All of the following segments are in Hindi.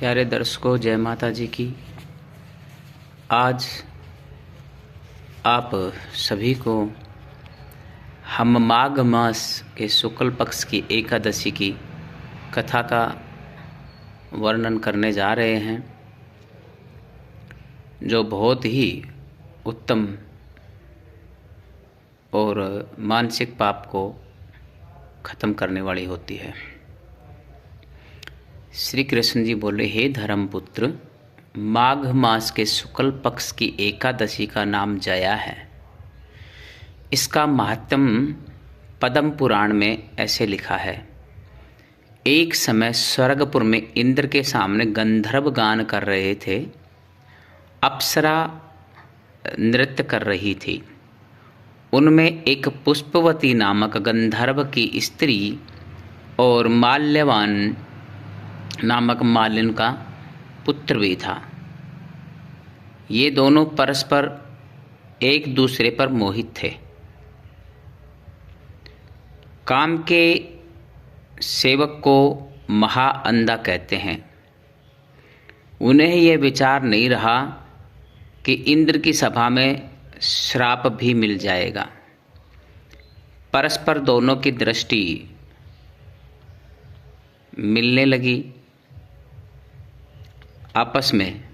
प्यारे दर्शकों, जय माता जी की। आज आप सभी को हम माघ मास के शुक्ल पक्ष की एकादशी की कथा का वर्णन करने जा रहे हैं, जो बहुत ही उत्तम और मानसिक पाप को खत्म करने वाली होती है। श्री कृष्ण जी बोले, हे धर्मपुत्र, माघ मास के शुक्ल पक्ष की एकादशी का नाम जया है। इसका महात्म्य पद्म पुराण में ऐसे लिखा है। एक समय स्वर्गपुर में इंद्र के सामने गंधर्व गान कर रहे थे। अप्सरा नृत्य कर रही थी। उनमें एक पुष्पवती नामक गंधर्व की स्त्री और माल्यवान नामक मालिन का पुत्र भी था। ये दोनों परस्पर एक दूसरे पर मोहित थे। काम के सेवक को महाअंधा कहते हैं। उन्हें यह विचार नहीं रहा कि इंद्र की सभा में श्राप भी मिल जाएगा। परस्पर दोनों की दृष्टि मिलने लगी। आपस में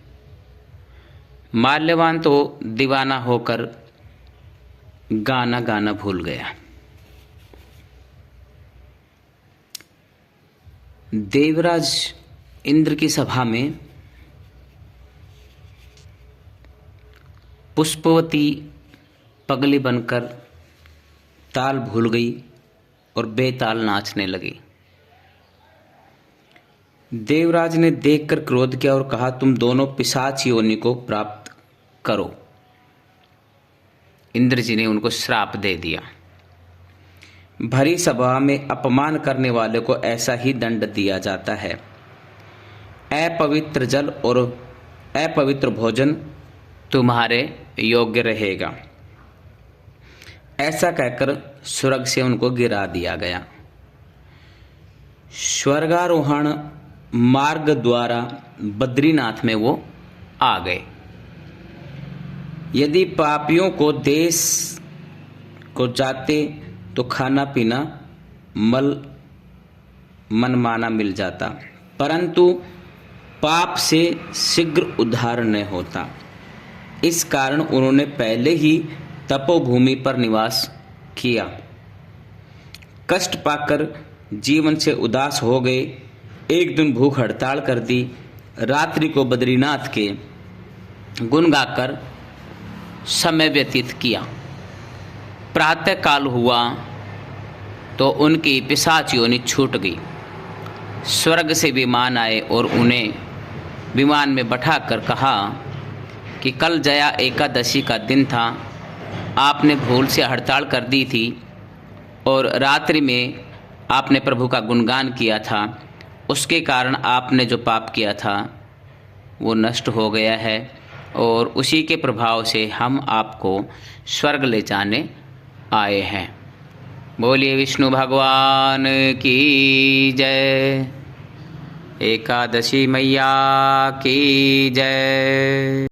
माल्यवान तो दीवाना होकर गाना भूल गया। देवराज इंद्र की सभा में पुष्पवती पगली बनकर ताल भूल गई और बेताल नाचने लगी। देवराज ने देखकर क्रोध किया और कहा, तुम दोनों पिशाच योनि को प्राप्त करो। इंद्र जी ने उनको श्राप दे दिया। भरी सभा में अपमान करने वाले को ऐसा ही दंड दिया जाता है। अपवित्र जल और अपवित्र भोजन तुम्हारे योग्य रहेगा। ऐसा कहकर स्वर्ग से उनको गिरा दिया गया। स्वर्गारोहण मार्ग द्वारा बद्रीनाथ में वो आ गए। यदि पापियों को देश को जाते तो खाना पीना मनमाना मिल जाता, परंतु पाप से शीघ्र उद्धार न होता। इस कारण उन्होंने पहले ही तपोभूमि पर निवास किया। कष्ट पाकर जीवन से उदास हो गए। एक दिन भूख हड़ताल कर दी। रात्रि को बद्रीनाथ के गुण गाकर समय व्यतीत किया। प्रातः काल हुआ तो उनकी पिशाच योनि छूट गई। स्वर्ग से विमान आए और उन्हें विमान में बैठाकर कहा कि कल जया एकादशी का दिन था। आपने भूल से हड़ताल कर दी थी और रात्रि में आपने प्रभु का गुणगान किया था। उसके कारण आपने जो पाप किया था वो नष्ट हो गया है और उसी के प्रभाव से हम आपको स्वर्ग ले जाने आए हैं। बोलिए विष्णु भगवान की जय। एकादशी मैया की जय।